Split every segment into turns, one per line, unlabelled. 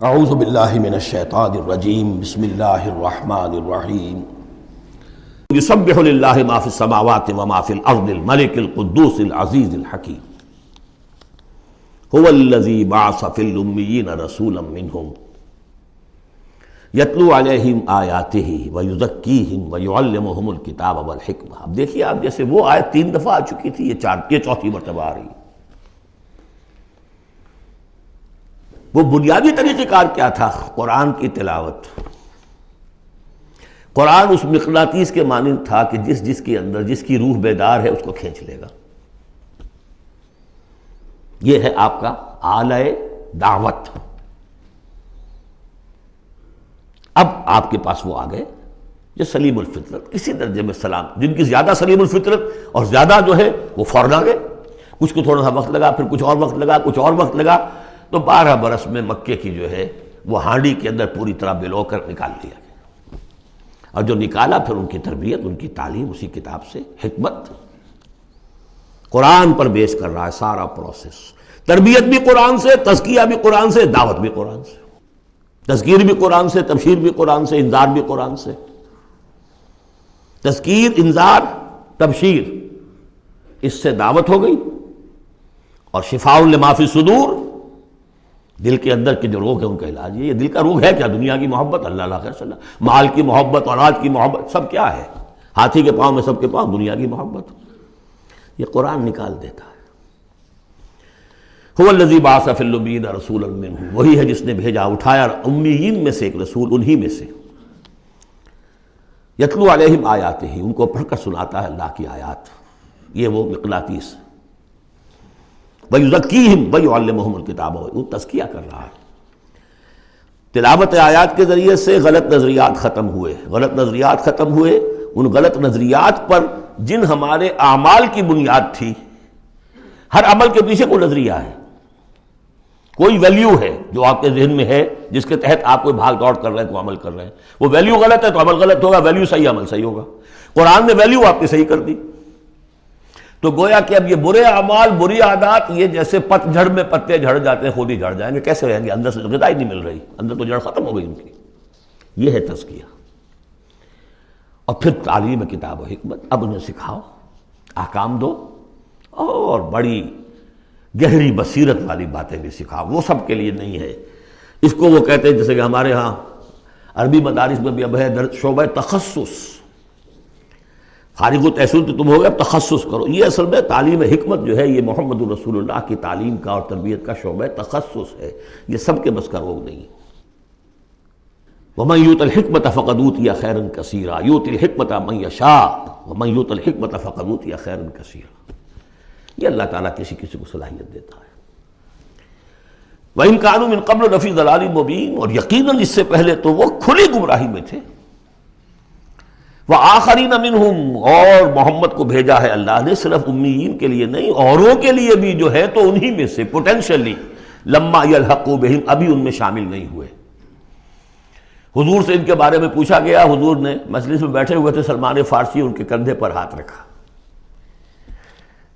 اعوذ باللہ من الشیطان الرجیم بسم اللہ الرحمن الرحیم یسبح للہ ما فی السماوات وما فی الارض الملک القدوس العزیز الحکیم هو الذی بعث فی الامیین رسولا منہم یتلو علیہم آیاتہ ویزکیہم ویعلمہم الکتاب والحکمہ۔ اب دیکھیے آپ، جیسے وہ آیت 3 دفعہ آ چکی تھی، یہ چوتھی مرتبہ آ رہی ہے۔ وہ بنیادی طریقہ کار کیا تھا؟ قرآن کی تلاوت۔ قرآن اس مقناطیس کے مانند تھا کہ جس کے اندر جس کی روح بیدار ہے اس کو کھینچ لے گا۔ یہ ہے آپ کا آلہ دعوت۔ اب آپ کے پاس وہ آ گئے جو سلیم الفطرت، کسی درجے میں سلام، جن کی زیادہ سلیم الفطرت اور زیادہ جو ہے وہ فوراً آ گئے۔ کچھ کو تھوڑا سا وقت لگا، پھر کچھ اور وقت لگا، کچھ اور وقت لگا، تو 12 برس میں مکے کی جو ہے وہ ہانڈی کے اندر پوری طرح بلو کر نکال دیا گیا۔ اور جو نکالا پھر ان کی تربیت، ان کی تعلیم اسی کتاب سے، حکمت قرآن پر بیس کر رہا ہے سارا پروسیس۔ تربیت بھی قرآن سے، تزکیہ بھی قرآن سے، دعوت بھی قرآن سے، تذکیر بھی قرآن سے، تبشیر بھی قرآن سے، انذار بھی قرآن سے۔ تذکیر، انذار، تبشیر، اس سے دعوت ہو گئی، اور شفاء لما فی الصدور، دل کے اندر کے جو روگ ہے ان کا علاج۔ یہ دل کا روگ ہے کیا؟ دنیا کی محبت، اللہ خیر صلی اللہ، مال کی محبت، اولاد کی محبت، سب کیا ہے؟ ہاتھی کے پاؤں میں سب کے پاؤں دنیا کی محبت۔ یہ قرآن نکال دیتا ہے۔ هو الذی بعث فی الامیین رسولا منہم، وہی ہے جس نے بھیجا، اٹھایا امیین میں سے ایک رسول، انہی میں سے۔ یتلو علیہم آیاتہ، ان کو پڑھ کر سناتا ہے اللہ کی آیات، یہ وہ مقناطیس۔ وَيُزَكِّيهِمْ وَيُعَلِّمُهُمُ الْكِتَابَ، وہ تزکیہ کر رہا ہے۔ تلاوت آیات کے ذریعے سے غلط نظریات ختم ہوئے، غلط نظریات ختم ہوئے۔ ان غلط نظریات پر جن ہمارے اعمال کی بنیاد تھی، ہر عمل کے پیچھے کوئی نظریہ ہے، کوئی ویلیو ہے جو آپ کے ذہن میں ہے، جس کے تحت آپ کوئی بھاگ دوڑ کر رہے ہیں، کوئی عمل کر رہے ہیں۔ وہ ویلیو غلط ہے تو عمل غلط ہوگا، ویلیو صحیح عمل صحیح ہوگا۔ قرآن نے ویلیو آپ کی صحیح کر دی، تو گویا کہ اب یہ برے اعمال، بری عادات، یہ جیسے پت جھڑ میں پتے جھڑ جاتے ہیں، خود ہی جھڑ جائیں گے، کیسے رہیں گے؟ اندر سے غذا ہی نہیں مل رہی، اندر تو جڑ ختم ہو گئی ان کی۔ یہ ہے تزکیہ۔ اور پھر تعلیم کتاب و حکمت، اب انہیں سکھاؤ، احکام دو، اور بڑی گہری بصیرت والی باتیں بھی سکھاؤ۔ وہ سب کے لیے نہیں ہے۔ اس کو وہ کہتے ہیں، جیسے کہ ہمارے ہاں عربی مدارس میں بھی اب ہے شعبہ تخصص، فارغ التحصیل تو تم ہو گئے، اب تخصص کرو۔ یہ اصل میں تعلیم حکمت جو ہے، یہ محمد رسول اللہ کی تعلیم کا اور تربیت کا شعبہ تخصص ہے، یہ سب کے بس کا روگ نہیں۔ وَمَن يُؤْتَ الْحِكْمَةَ فَقَدْ أُوتِيَ خَيْرًا كَثِيرًا يُؤْتِي الْحِكْمَةَ مَن يَشَاءُ وَمَن يُؤْتَ الْحِكْمَةَ فَقَدْ أُوتِيَ خَيْرًا كَثِيرًا۔ یہ اللہ تعالیٰ کسی کسی کو صلاحیت دیتا ہے۔ وَإِن كَانُوا مِن قَبْلُ لَفِي ضَلَالٍ مُبِينٍ، اور یقیناً اس سے پہلے تو وہ کھلی گمراہی میں تھے۔ وَآخَرِينَ مِنْهُمْ، اور محمد کو بھیجا ہے اللہ نے صرف امیین کے لیے نہیں، اوروں کے لیے بھی جو ہے تو انہی میں سے پوٹینشلی، لَمَّا يَلْحَقُوا بِهِمْ، ابھی ان میں شامل نہیں ہوئے۔ حضور سے ان کے بارے میں پوچھا گیا، حضور نے مجلس میں بیٹھے ہوئے تھے، سلمان فارسی ان کے کندھے پر ہاتھ رکھا،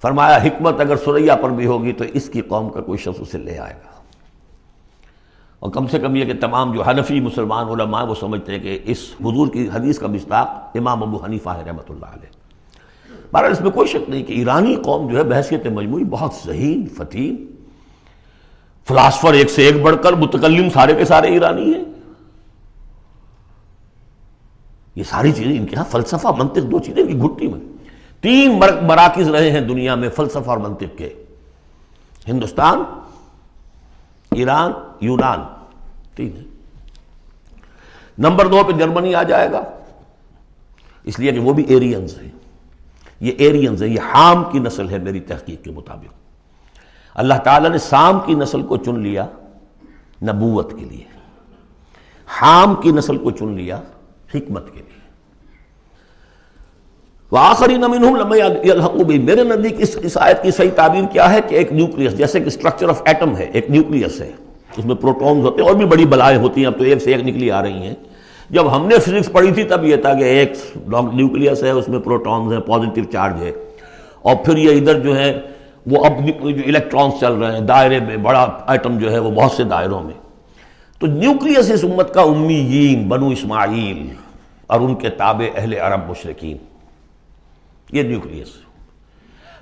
فرمایا حکمت اگر سریا پر بھی ہوگی تو اس کی قوم کا کوئی شخص اسے لے آئے گا۔ اور کم سے کم یہ کہ تمام جو حنفی مسلمان علماء وہ سمجھتے ہیں کہ اس حضور کی حدیث کا مصداق امام ابو حنیفہ ہے رحمۃ اللہ علیہ۔ بہرحال اس میں کوئی شک نہیں کہ ایرانی قوم جو ہے بحیثیت مجموعی بہت ذہین، فتین، فلاسفر ایک سے ایک بڑھ کر، متکلم سارے کے سارے ایرانی ہیں۔ یہ ساری چیزیں ان کے ہاں فلسفہ، منطق، دو چیزیں کی گھٹی میں۔ 3 مراکز رہے ہیں دنیا میں فلسفہ اور منطق کے، ہندوستان، ایران، یونان، 3 ہے۔ نمبر 2 پہ جرمنی آ جائے گا، اس لیے کہ وہ بھی ایرینز ہیں۔ یہ ایرینز ہیں، یہ حام کی نسل ہے میری تحقیق کے مطابق۔ اللہ تعالیٰ نے سام کی نسل کو چن لیا نبوت کے لیے، حام کی نسل کو چن لیا حکمت کے لیے۔ وآخرین منہم لما یلحقوا بہم، میرے نزدیک اس آیت کی صحیح تعبیر کیا ہے کہ ایک نیوکلیس، جیسے کہ اسٹرکچر آف ایٹم ہے، ایک نیوکلیس ہے، اس میں پروٹونز ہوتے ہیں، اور بھی بڑی بلائیں ہوتی ہیں، اب تو ایک سے ایک نکلی آ رہی ہیں۔ جب ہم نے فزکس پڑھی تھی تب یہ تھا کہ ایک نیوکلیس ہے، اس میں پروٹونز ہیں، پازیٹیو چارج ہے، اور پھر یہ ادھر جو ہے وہ اب جو الیکٹرانز چل رہے ہیں دائرے میں، بڑا ایٹم جو ہے وہ بہت سے دائروں میں۔ تو نیوکلیس اس امت کا امیین بنو اسماعیل اور ان کے تابع اہل عرب مشرکین، یہ نیوکلیس۔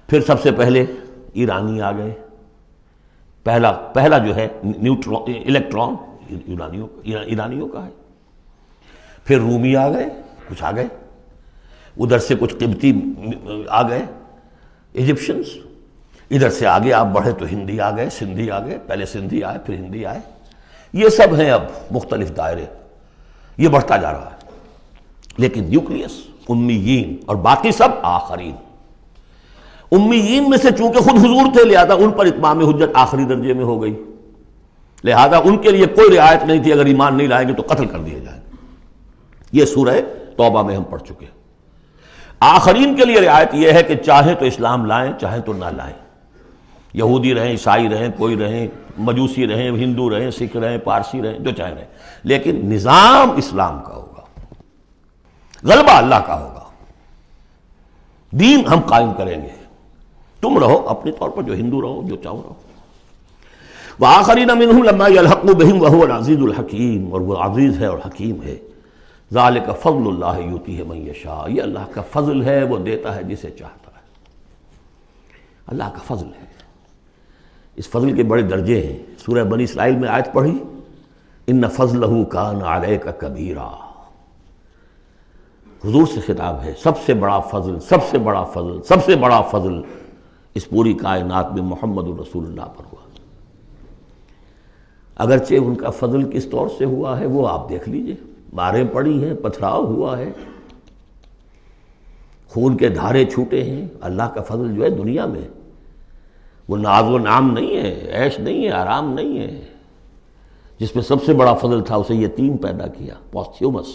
پھر سب سے پہلے ایرانی آ گئے، پہلا جو ہے نیوٹرون الیکٹران ایرانیوں کا ہے۔ پھر رومی آ گئے، کچھ آ گئے ادھر سے، کچھ قبطی آ گئے ایجپشنز، ادھر سے آگے آپ بڑھے تو ہندی آ گئے، سندھی آ گئے، پہلے سندھی آئے پھر ہندی آئے، یہ سب ہیں اب مختلف دائرے، یہ بڑھتا جا رہا ہے۔ لیکن نیوکلیس امیین اور باقی سب آخرین۔ امیین میں سے چونکہ خود حضور تھے لہذا ان پر اتمام حجت آخری درجے میں ہو گئی، لہذا ان کے لیے کوئی رعایت نہیں تھی، اگر ایمان نہیں لائیں گے تو قتل کر دیے جائیں گے۔ یہ سورہ توبہ میں ہم پڑھ چکے۔ آخرین کے لیے رعایت یہ ہے کہ چاہیں تو اسلام لائیں چاہیں تو نہ لائیں، یہودی رہیں، عیسائی رہیں، کوئی رہیں، مجوسی رہیں، ہندو رہیں، سکھ رہیں، پارسی رہیں، جو چاہیں رہیں، لیکن نظام اسلام کا ہوگا، غلبہ اللہ کا ہوگا، دین ہم قائم کریں گے، تم رہو اپنے طور پر جو ہندو رہو، جو چاہو رہو۔ وآخرین منہم لما یلحقوا بہم وہو العزیز الحکیم، اور وہ عزیز ہے اور حکیم ہے۔ ذالک فضل اللہ یؤتیہ من یشاء، یہ اللہ کا فضل ہے، وہ دیتا ہے جسے چاہتا ہے، اللہ کا فضل ہے۔ اس فضل کے بڑے درجے ہیں۔ سورہ بنی اسرائیل میں آیت پڑھی، ان فضلہ کان علیک کبیرا، حضور سے خطاب ہے، سب سے بڑا فضل، سب سے بڑا فضل، سب سے بڑا فضل اس پوری کائنات میں محمد رسول اللہ پر ہوا۔ اگرچہ ان کا فضل کس طور سے ہوا ہے وہ آپ دیکھ لیجئے، ماریں پڑی ہیں، پتھراؤ ہوا ہے، خون کے دھارے چھوٹے ہیں۔ اللہ کا فضل جو ہے دنیا میں وہ ناز و نام نہیں ہے، عیش نہیں ہے، آرام نہیں ہے۔ جس میں سب سے بڑا فضل تھا اسے یتیم پیدا کیا، پوستھیومس،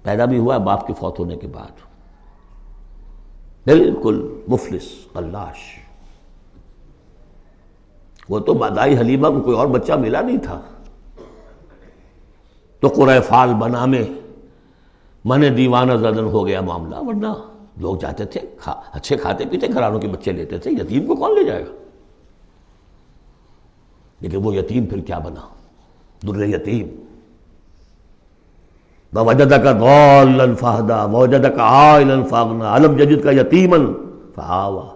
پیدا بھی ہوا باپ کے فوت ہونے کے بعد، بالکل مفلس قلاش۔ وہ تو مادائی حلیمہ کو کوئی اور بچہ ملا نہیں تھا تو قرۂ فال بنا میں من دیوانہ زدن ہو گیا معاملہ، ورنہ لوگ جاتے تھے، اچھے کھاتے پیتے گھرانوں کے بچے لیتے تھے، یتیم کو کون لے جائے گا؟ لیکن وہ یتیم پھر کیا بنا؟ در یتیم۔ وَوَجَدَكَ ضَالًّا فَهَدَىٰ وَوَجَدَكَ عَائِلًا فَأَغْنَىٰ أَلَمْ يَجِدْكَ يَتِيمًا فَآوَىٰ۔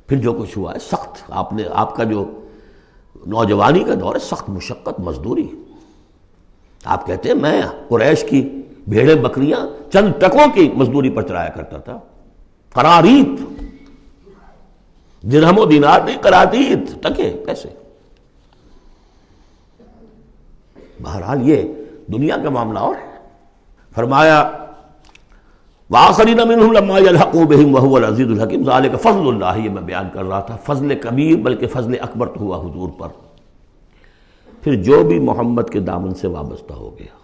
پھر جو کچھ ہوا ہے سخت، آپ کا جو نوجوانی کا دور ہے، سخت مشقت، مزدوری۔ آپ کہتے ہیں میں قریش کی بھیڑیں بکریاں چند ٹکوں کی مزدوری پر چلایا کرتا تھا، قرارید، درہم و دینار نہیں، قرارید، ٹکے پیسے۔ بہرحال یہ دنیا کا معاملہ اور ہے۔ فرمایا وآخرین منہم لما یلحقوا بہم وہو العزیز الحکیم، ذالک فضل اللہ، یہ میں بیان کر رہا تھا، فضل کبیر بلکہ فضل اکبر تو ہوا حضور پر۔ پھر جو بھی محمد کے دامن سے وابستہ ہو گیا،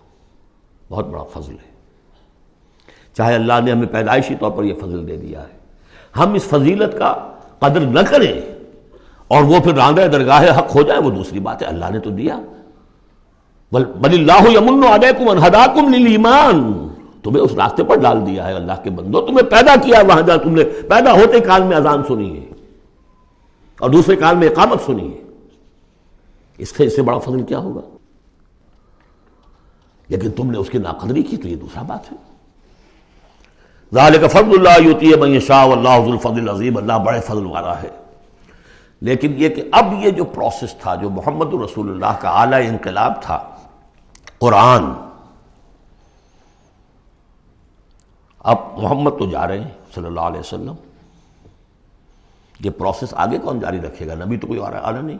بہت بڑا فضل ہے۔ چاہے اللہ نے ہمیں پیدائشی طور پر یہ فضل دے دیا ہے، ہم اس فضیلت کا قدر نہ کریں اور وہ پھر راندہ درگاہ حق ہو جائے، وہ دوسری بات ہے، اللہ نے تو دیا۔ بل اللہ یمن علیکم ان ہداکم للایمان، تمہیں اس راستے پر ڈال دیا ہے اللہ کے بندو، تمہیں پیدا کیا وہاں جہاں تم نے پیدا ہوتے کال میں اذان سنی ہے اور دوسرے کال میں اقامت سنی ہے، اس سے بڑا فضل کیا ہوگا؟ لیکن تم نے اس کی ناقدری کی تو یہ دوسرا بات ہے۔ ذالک فضل اللہ یؤتیہ من یشاء واللہ ذو الفضل العظیم، اللہ بڑے فضل والا ہے۔ لیکن یہ کہ اب یہ جو پروسیس تھا، جو محمد رسول اللہ کا اعلیٰ انقلاب تھا، قرآن، اب محمد تو جا رہے ہیں صلی اللہ علیہ وسلم، یہ پروسیس آگے کون جاری رکھے گا؟ نبی تو کوئی اور آنا نہیں۔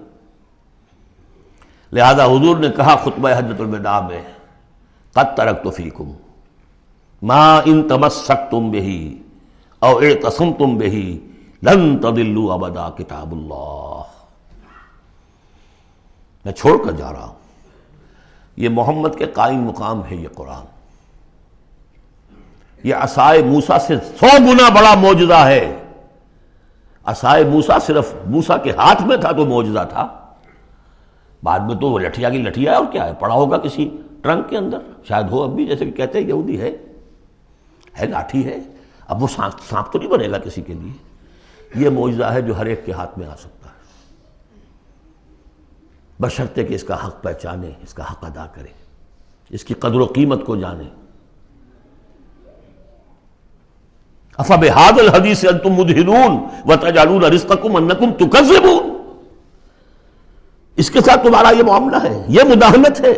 لہذا حضور نے کہا خطبہ حجۃ الوداع میں، قد ترکت فیکم ما ان تمسکتم بہ او اعتصمتم بہ لن تضلوا ابدا کتاب اللہ، میں چھوڑ کر جا رہا ہوں، یہ محمد کے قائم مقام ہے، یہ قرآن، یہ عصائے موسیٰ سے 100 گنا بڑا معجزہ ہے۔ عصائے موسیٰ صرف موسیٰ کے ہاتھ میں تھا تو معجزہ تھا، بعد میں تو وہ لٹھیا کی لٹھیا ہے، اور کیا ہے، پڑا ہوگا کسی ٹرنک کے اندر، شاید ہو اب بھی، جیسے کہ کہتے ہیں یہودی ہے لاٹھی ہے، اب وہ سانپ تو نہیں بنے گا کسی کے لیے۔ یہ معجزہ ہے جو ہر ایک کے ہاتھ میں آ سکتا ہے۔ بشرطے کہ اس کا حق پہچانے، اس کا حق ادا کرے، اس کی قدر و قیمت کو جانے۔ افبہذا الحدیث انتم مدہنون وتجعلون رزقکم انکم تکذبون، اس کے ساتھ تمہارا یہ معاملہ ہے، یہ مداہنت ہے۔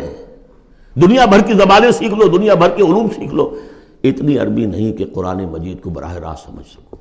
دنیا بھر کی زبانیں سیکھ لو، دنیا بھر کے علوم سیکھ لو، اتنی عربی نہیں کہ قرآن مجید کو براہ راست سمجھ سکو۔